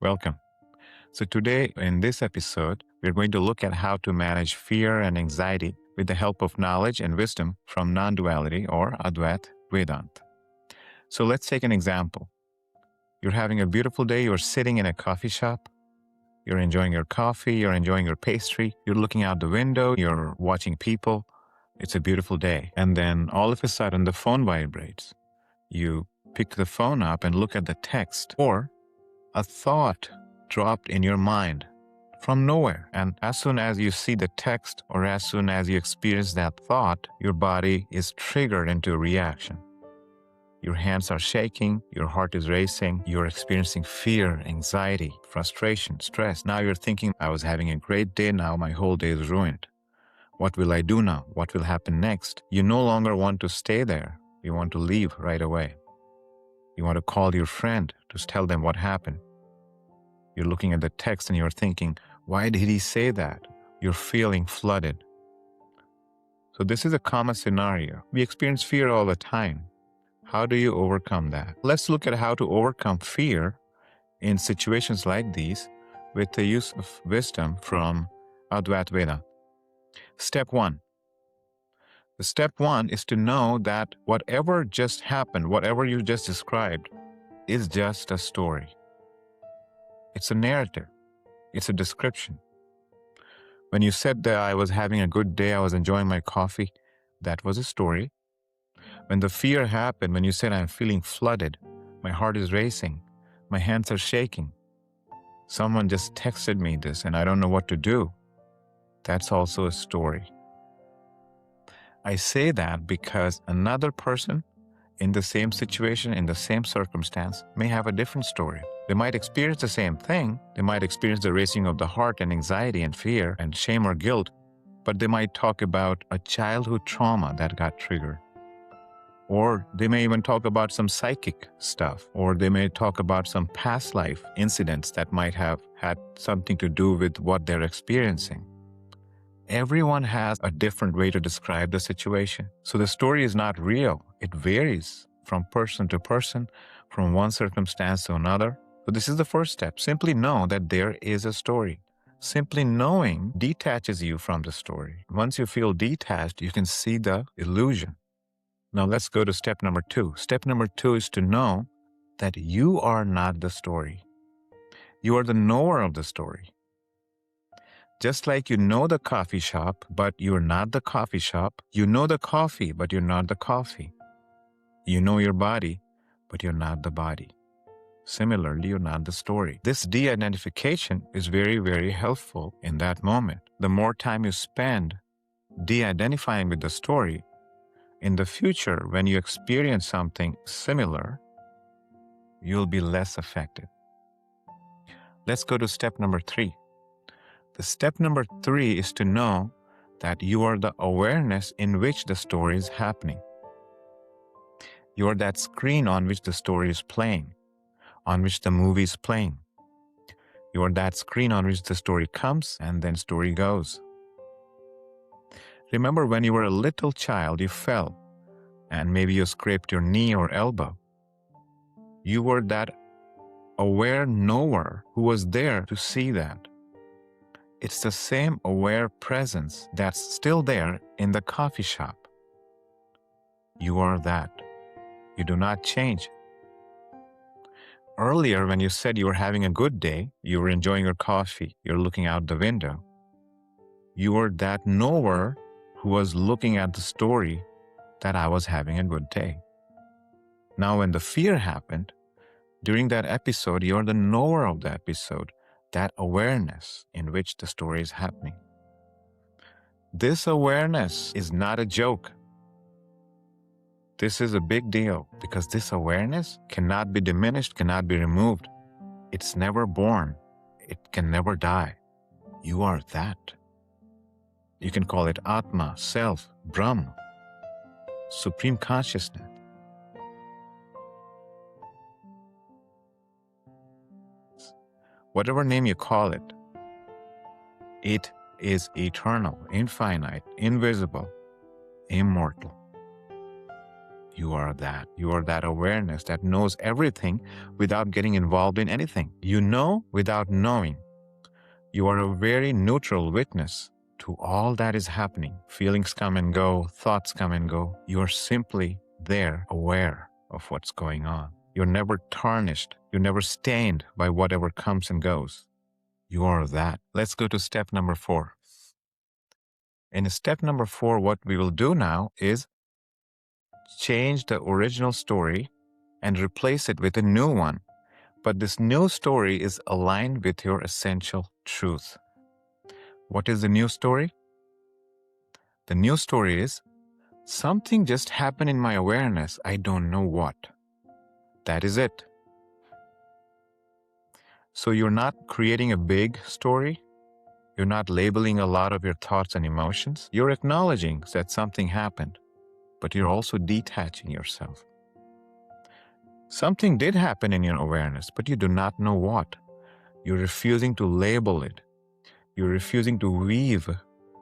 Welcome. So today in this episode, we're going to look at how to manage fear and anxiety with the help of knowledge and wisdom from non-duality or Advaita Vedanta. So let's take an example. You're having a beautiful day. You're sitting in a coffee shop. You're enjoying your coffee. You're enjoying your pastry. You're looking out the window. You're watching people. It's a beautiful day. And then all of a sudden the phone vibrates. You pick the phone up and look at the text, or a thought dropped in your mind from nowhere. And as soon as you see the text or as soon as you experience that thought, your body is triggered into a reaction. Your hands are shaking, your heart is racing, you're experiencing fear, anxiety, frustration, stress. Now you're thinking, I was having a great day, now my whole day is ruined. What will I do now? What will happen next? You no longer want to stay there. You want to leave right away. You want to call your friend to tell them what happened. You're looking at the text and you're thinking, why did he say that? You're feeling flooded. So this is a common scenario. We experience fear all the time. How do you overcome that? Let's look at how to overcome fear in situations like these with the use of wisdom from Advaita Vedanta. Step 1. The step 1 is to know that whatever just happened, whatever you just described, is just a story. It's a narrative. It's a description. When you said that I was having a good day, I was enjoying my coffee, that was a story. When the fear happened, when you said I'm feeling flooded, my heart is racing, my hands are shaking, someone just texted me this and I don't know what to do, that's also a story. I say that because another person in the same situation, in the same circumstance, may have a different story. They might experience the same thing. They might experience the racing of the heart and anxiety and fear and shame or guilt, but they might talk about a childhood trauma that got triggered. Or they may even talk about some psychic stuff, or they may talk about some past life incidents that might have had something to do with what they're experiencing. Everyone has a different way to describe the situation. So the story is not real. It varies from person to person, from one circumstance to another. So this is the first step. Simply know that there is a story. Simply knowing detaches you from the story. Once you feel detached, you can see the illusion. Now let's go to step number 2. Step number 2 is to know that you are not the story. You are the knower of the story. Just like you know the coffee shop, but you're not the coffee shop. You know the coffee, but you're not the coffee. You know your body, but you're not the body. Similarly, you're not the story. This de-identification is very, very helpful in that moment. The more time you spend de-identifying with the story, in the future, when you experience something similar, you'll be less affected. Let's go to step number 3. The step number 3 is to know that you are the awareness in which the story is happening. You are that screen on which the story is playing, on which the movie is playing. You are that screen on which the story comes and then story goes. Remember when you were a little child, you fell, and maybe you scraped your knee or elbow. You were that aware knower who was there to see that. It's the same aware presence that's still there in the coffee shop. You are that. You do not change. Earlier, when you said you were having a good day, you were enjoying your coffee, you're looking out the window, you were that knower who was looking at the story that I was having a good day. Now, when the fear happened, during that episode, you're the knower of the episode, that awareness in which the story is happening. This awareness is not a joke. This is a big deal because this awareness cannot be diminished, cannot be removed. It's never born. It can never die. You are that. You can call it Atma, Self, Brahma, Supreme Consciousness. Whatever name you call it, it is eternal, infinite, invisible, immortal. You are that. You are that awareness that knows everything without getting involved in anything. You know without knowing. You are a very neutral witness to all that is happening. Feelings come and go, thoughts come and go. You are simply there, aware of what's going on. You're never tarnished. You're never stained by whatever comes and goes. You are that. Let's go to step number 4. In step number 4, what we will do now is change the original story and replace it with a new one. But this new story is aligned with your essential truth. What is the new story? The new story is, something just happened in my awareness. I don't know what. That is it. So you're not creating a big story. You're not labeling a lot of your thoughts and emotions. You're acknowledging that something happened, but you're also detaching yourself. Something did happen in your awareness, but you do not know what. You're refusing to label it. You're refusing to weave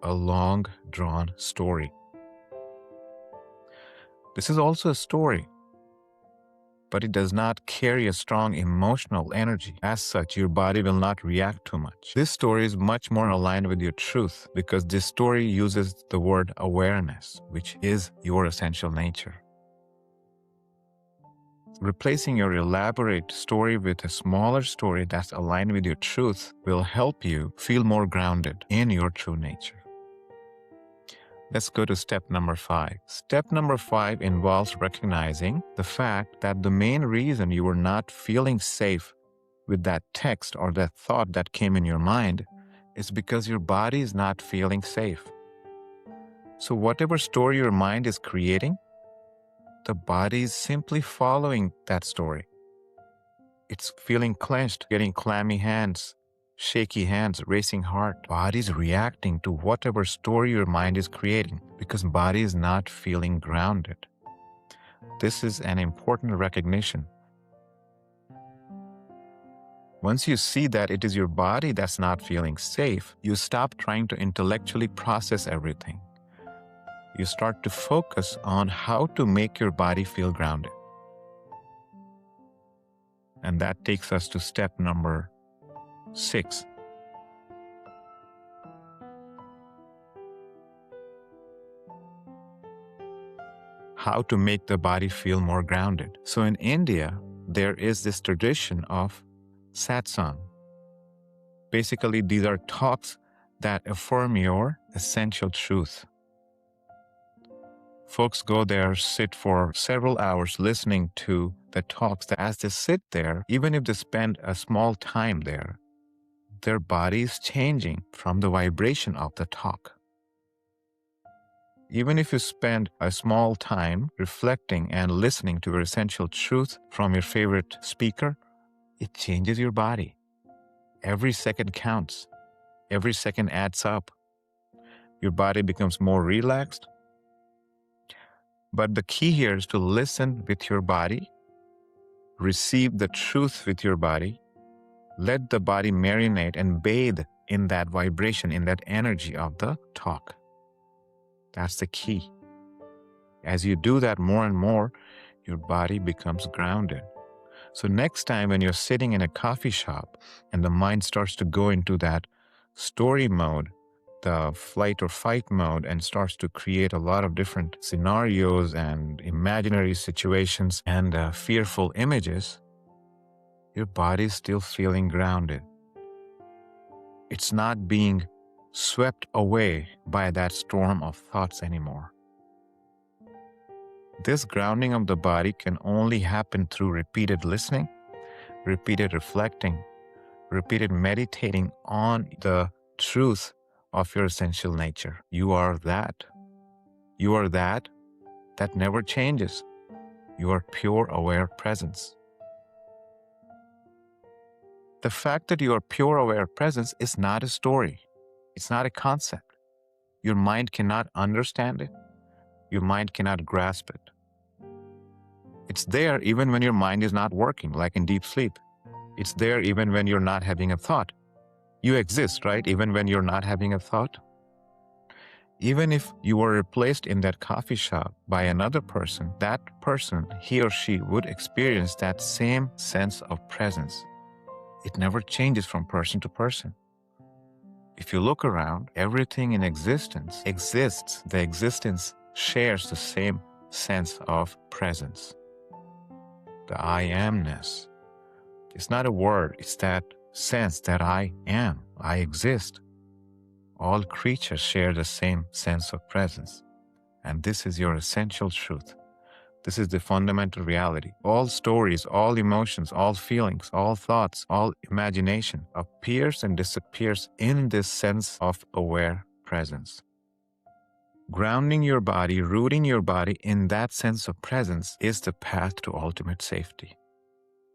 a long, drawn story. This is also a story, but it does not carry a strong emotional energy. As such, your body will not react too much. This story is much more aligned with your truth because this story uses the word awareness, which is your essential nature. Replacing your elaborate story with a smaller story that's aligned with your truth will help you feel more grounded in your true nature. Let's go to step number 5. Step number 5 involves recognizing the fact that the main reason you were not feeling safe with that text or that thought that came in your mind is because your body is not feeling safe. So whatever story your mind is creating, the body is simply following that story. It's feeling clenched, getting clammy hands, shaky hands, racing heart. Body's reacting to whatever story your mind is creating because body is not feeling grounded. This is an important recognition. Once you see that it is your body that's not feeling safe, you stop trying to intellectually process everything. You start to focus on how to make your body feel grounded. And that takes us to step number 6. How to make the body feel more grounded. So in India, there is this tradition of Satsang. Basically, these are talks that affirm your essential truth. Folks go there, sit for several hours listening to the talks. As they sit there, even if they spend a small time there, their body is changing from the vibration of the talk. Even if you spend a small time reflecting and listening to your essential truth from your favorite speaker, it changes your body. Every second counts. Every second adds up. Your body becomes more relaxed. But the key here is to listen with your body, receive the truth with your body, let the body marinate and bathe in that vibration, in that energy of the talk. That's the key. As you do that more and more, your body becomes grounded. So next time when you're sitting in a coffee shop and the mind starts to go into that story mode, the flight or fight mode, and starts to create a lot of different scenarios and imaginary situations and fearful images, your body is still feeling grounded. It's not being swept away by that storm of thoughts anymore. This grounding of the body can only happen through repeated listening, repeated reflecting, repeated meditating on the truth of your essential nature. You are that. You are that never changes. You are pure aware presence. The fact that you are pure aware presence is not a story. It's not a concept. Your mind cannot understand it. Your mind cannot grasp it. It's there even when your mind is not working, like in deep sleep. It's there even when you're not having a thought. You exist, right? Even when you're not having a thought. Even if you were replaced in that coffee shop by another person, that person, he or she, would experience that same sense of presence. It never changes from person to person. If you look around, everything in existence exists. The existence shares the same sense of presence. The I amness. It's not a word, it's that sense that I am, I exist. All creatures share the same sense of presence. And this is your essential truth. This is the fundamental reality. All stories, all emotions, all feelings, all thoughts, all imagination appears and disappears in this sense of aware presence. Grounding your body, rooting your body in that sense of presence is the path to ultimate safety.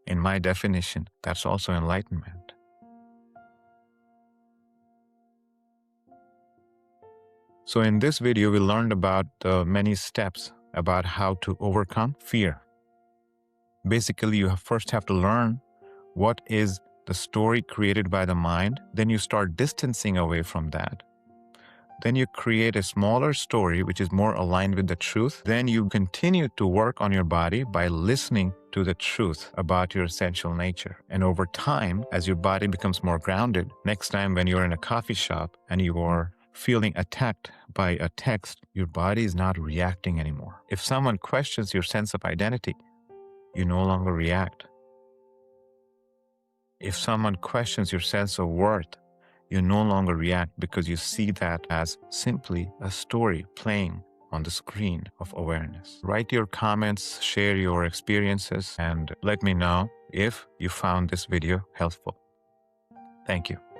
In my definition, that's also enlightenment. So in this video, we learned about the many steps about how to overcome fear. Basically, you first have to learn what is the story created by the mind. Then you start distancing away from that. Then you create a smaller story which is more aligned with the truth. Then you continue to work on your body by listening to the truth about your essential nature. And over time, as your body becomes more grounded, next time when you're in a coffee shop and you are feeling attacked by a text, your body is not reacting anymore. If someone questions your sense of identity, you no longer react. If someone questions your sense of worth, you no longer react because you see that as simply a story playing on the screen of awareness. Write your comments, share your experiences, and let me know if you found this video helpful. Thank you.